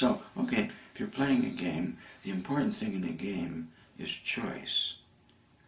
So, okay, if you're playing a game, the important thing in a game is choice.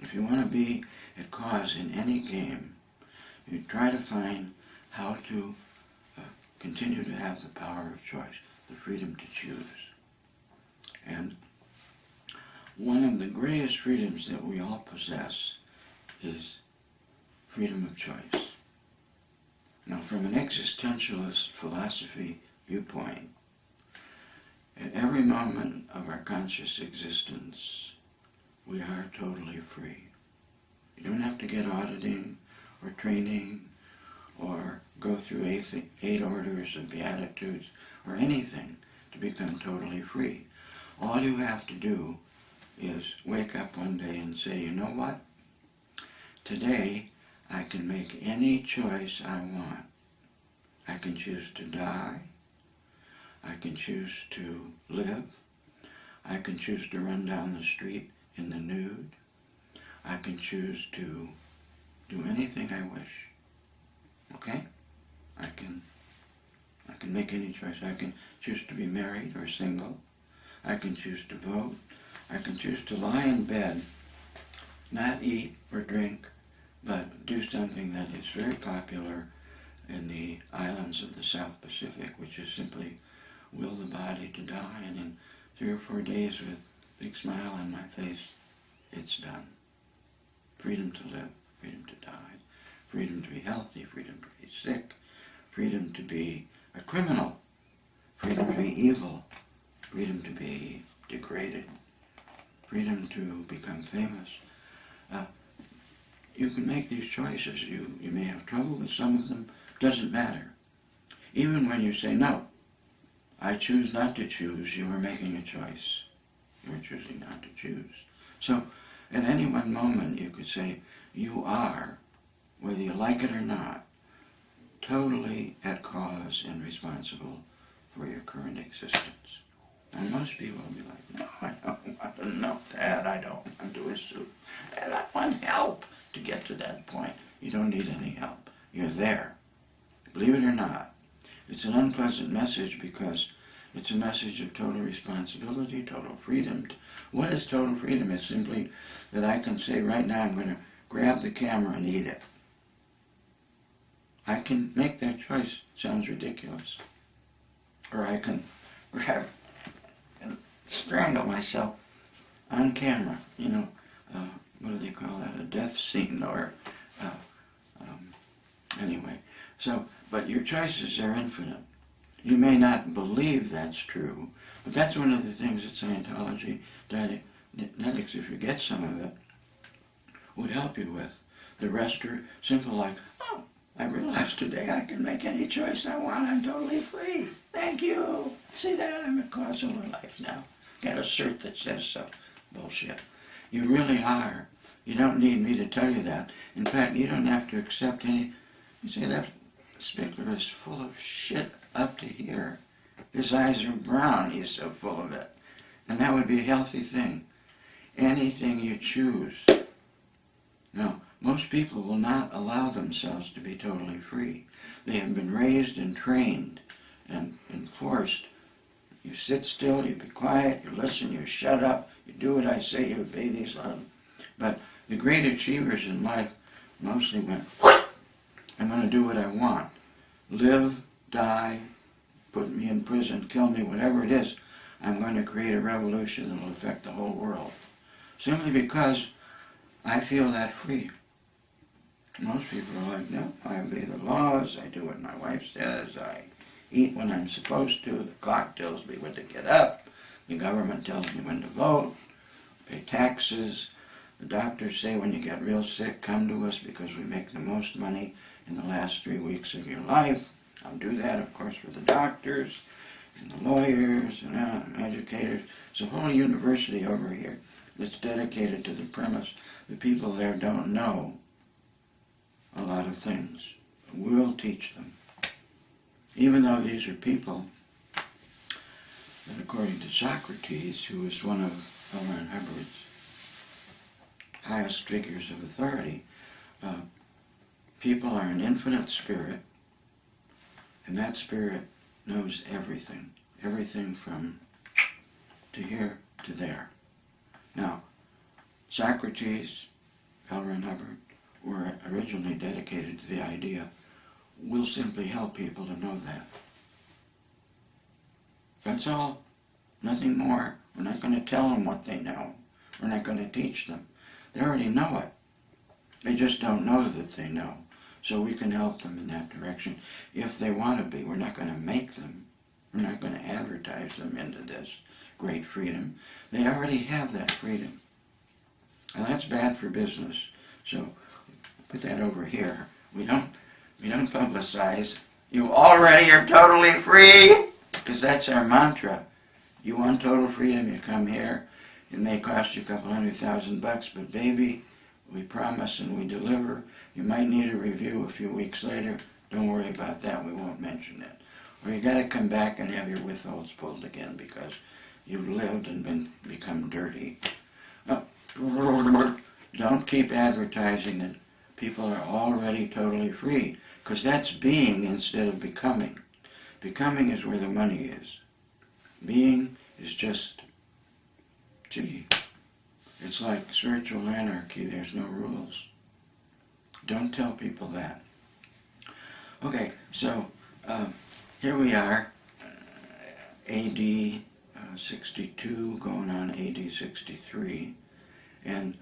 If you want to be at cause in any game, you try to find how to continue to have the power of choice, the freedom to choose. And one of the greatest freedoms that we all possess is freedom of choice. Now, from an existentialist philosophy viewpoint, at every moment of our conscious existence, we are totally free. You don't have to get auditing or training or go through eight orders of beatitudes or anything to become totally free. All you have to do is wake up one day and say, you know what? Today I can make any choice I want. I can choose to die. I can choose to live. I can choose to run down the street in the nude. I can choose to do anything I wish. Okay? I can make any choice. I can choose to be married or single. I can choose to vote. I can choose to lie in bed, not eat or drink, but do something that is very popular in the islands of the South Pacific, which is simply will the body to die, and in 3 or 4 days with a big smile on my face, it's done. Freedom to live, freedom to die, freedom to be healthy, freedom to be sick, freedom to be a criminal, freedom to be evil, freedom to be degraded, freedom to become famous. You can make these choices. You may have trouble with some of them. Doesn't matter. Even when you say, no, I choose not to choose, you are making a choice. You're choosing not to choose. So at any one moment you could say, you are, whether you like it or not, totally at cause and responsible for your current existence. And most people will be like, no, I don't want to know that. I don't want to assume that. I want help to get to that point. You don't need any help. You're there. Believe it or not. It's an unpleasant message because it's a message of total responsibility, total freedom. What is total freedom? It's simply that I can say right now I'm going to grab the camera and eat it. I can make that choice. Sounds ridiculous. Or I can grab and strangle myself on camera. You know, what do they call that? A death scene or, anyway. So, but your choices are infinite. You may not believe that's true, but that's one of the things that Scientology, Dianetics, if you get some of it, would help you with. The rest are simple like, oh, I realized today I can make any choice I want. I'm totally free. Thank you. See that? I'm at cause of my life now. Got a cert that says so. Bullshit. You really are. You don't need me to tell you that. In fact, you don't have to accept any. You say that Spickler is full of shit up to here. His eyes are brown. He's so full of it. And that would be a healthy thing. Anything you choose. No, most people will not allow themselves to be totally free. They have been raised and trained and enforced. You sit still, you be quiet, you listen, you shut up, you do what I say, you obey these laws. But the great achievers in life mostly went, I'm going to do what I want. Live, die, put me in prison, kill me, whatever it is. I'm going to create a revolution that will affect the whole world. Simply because I feel that free. Most people are like, no, I obey the laws, I do what my wife says, I eat when I'm supposed to, the clock tells me when to get up, the government tells me when to vote, pay taxes, the doctors say when you get real sick, come to us because we make the most money in the last 3 weeks of your life. I'll do that, of course, for the doctors and the lawyers and educators. It's a whole university over here that's dedicated to the premise that people there don't know a lot of things. We'll teach them. Even though these are people that, according to Socrates, who is one of L. Ron Hubbard's highest figures of authority, people are an infinite spirit, and that spirit knows everything. everything from to here to there. Now, Socrates, L. Ron Hubbard, were originally dedicated to the idea, we'll simply help people to know that. That's all. Nothing more. We're not going to tell them what they know. We're not going to teach them. They already know it. They just don't know that they know. So we can help them in that direction if they want to be. We're not going to make them. We're not going to advertise them into this great freedom. They already have that freedom. And that's bad for business. So put that over here. We don't publicize. You already are totally free, because that's our mantra. You want total freedom, you come here. It may cost you a couple $100,000, but baby, we promise and we deliver. You might need a review a few weeks later. Don't worry about that. We won't mention it. Or you got to come back and have your withholds pulled again because you've lived and become dirty. Don't keep advertising that people are already totally free, because that's being instead of becoming. Becoming is where the money is. Being is just, it's like spiritual anarchy. There's no rules. Don't tell people that. Okay, so here we are, AD 62 going on AD 63, and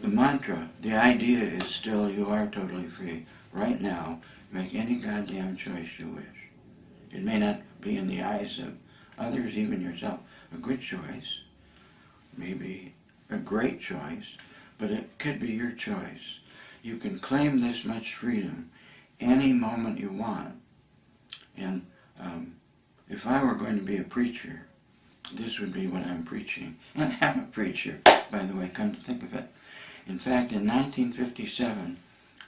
the mantra, the idea is still you are totally free. Right now, make any goddamn choice you wish. It may not be in the eyes of others, even yourself, a good choice, maybe a great choice, but it could be your choice. You can claim this much freedom any moment you want. And if I were going to be a preacher, this would be what I'm preaching. And I'm a preacher, by the way, come to think of it. In fact, in 1957,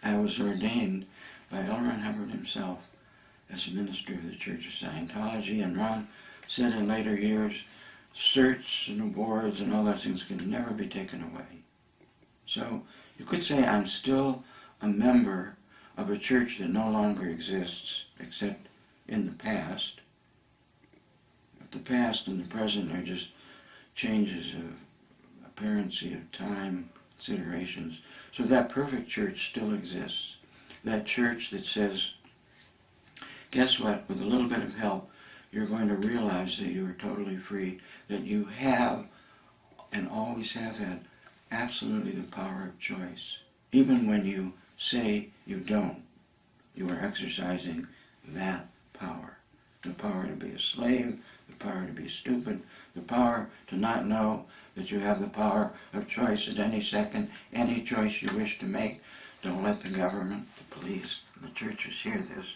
I was ordained by L. Ron Hubbard himself as a minister of the Church of Scientology, and Ron said in later years, certs and awards and all those things can never be taken away. So you could say I'm still a member of a church that no longer exists except in the past. But the past and the present are just changes of apparency of time, considerations. So that perfect church still exists. That church that says, guess what, with a little bit of help, you're going to realize that you are totally free, that you have and always have had absolutely the power of choice. Even when you say you don't, you are exercising that power. The power to be a slave, the power to be stupid, the power to not know that you have the power of choice at any second, any choice you wish to make. Don't let the government, the police, the churches hear this.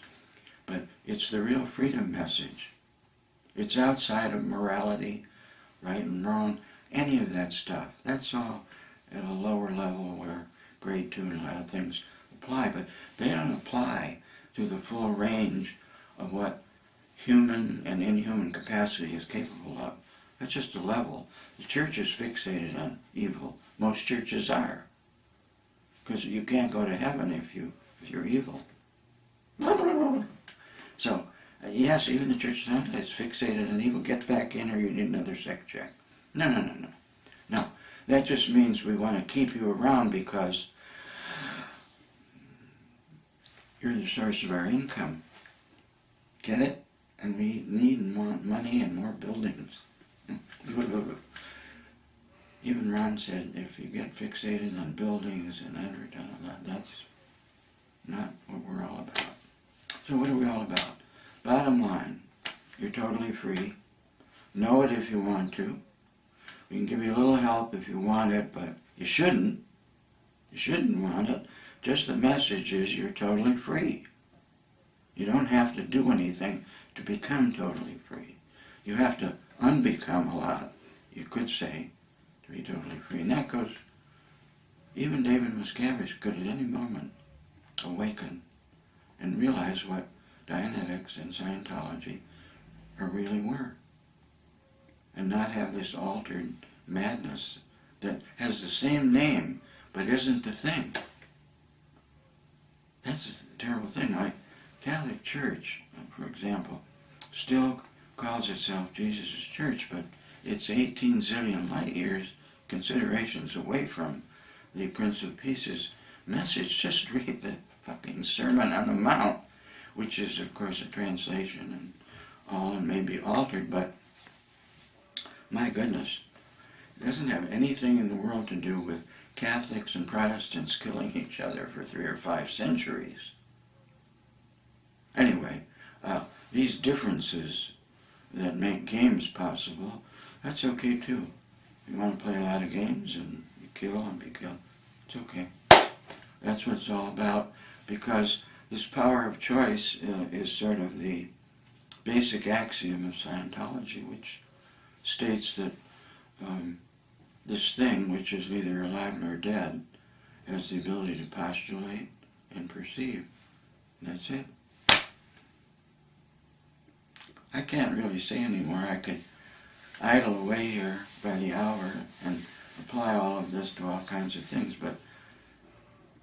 But it's the real freedom message. It's outside of morality, right and wrong, any of that stuff. That's all at a lower level where grade 2 and a lot of things apply, but they don't apply to the full range of what human and inhuman capacity is capable of. That's just a level. The church is fixated on evil. Most churches are. Because you can't go to heaven if you're evil. So, yes, even the Church of Scientology is fixated on evil. Get back in or you need another sec check. No. No, that just means we want to keep you around because you're the source of our income. Get it? And we need and want money and more buildings. Even Ron said, if you get fixated on buildings and advertising, that's not what we're all about. So what are we all about? Bottom line, you're totally free. Know it if you want to. We can give you a little help if you want it, but you shouldn't. You shouldn't want it. Just the message is you're totally free. You don't have to do anything to become totally free. You have to unbecome a lot, you could say, to be totally free. And that goes, even David Miscavige could at any moment awaken and realize what Dianetics and Scientology really were. And not have this altered madness that has the same name but isn't the thing. That's a terrible thing. Like Catholic Church, for example, still calls itself Jesus' church, but it's 18 zillion light years considerations away from the Prince of Peace's message. Just read the fucking Sermon on the Mount, which is, of course, a translation and all and may be altered, but my goodness, it doesn't have anything in the world to do with Catholics and Protestants killing each other for 3 or 5 centuries. Anyway, these differences that make games possible, that's okay too. You want to play a lot of games and you kill and be killed, it's okay. That's what it's all about, because this power of choice is sort of the basic axiom of Scientology, which states that this thing, which is neither alive nor dead, has the ability to postulate and perceive. And that's it. I can't really say anymore. I could idle away here by the hour and apply all of this to all kinds of things, but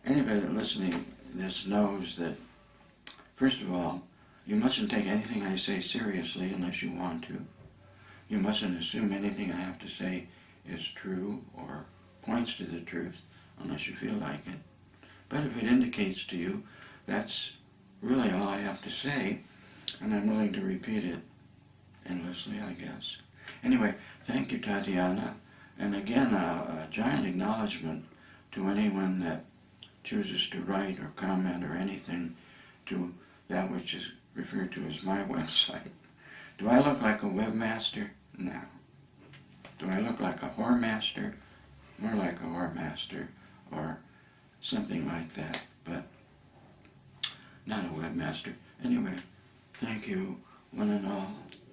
anybody that listening to this knows that, first of all, you mustn't take anything I say seriously unless you want to. You mustn't assume anything I have to say is true or points to the truth unless you feel like it. But if it indicates to you, that's really all I have to say, and I'm willing to repeat it endlessly, I guess. Anyway, thank you, Tatiana. And again, a giant acknowledgement to anyone that chooses to write or comment or anything to that which is referred to as my website. Do I look like a webmaster? No. Do I look like a whoremaster? More like a whoremaster or something like that, but not a webmaster. Anyway, thank you, one and all.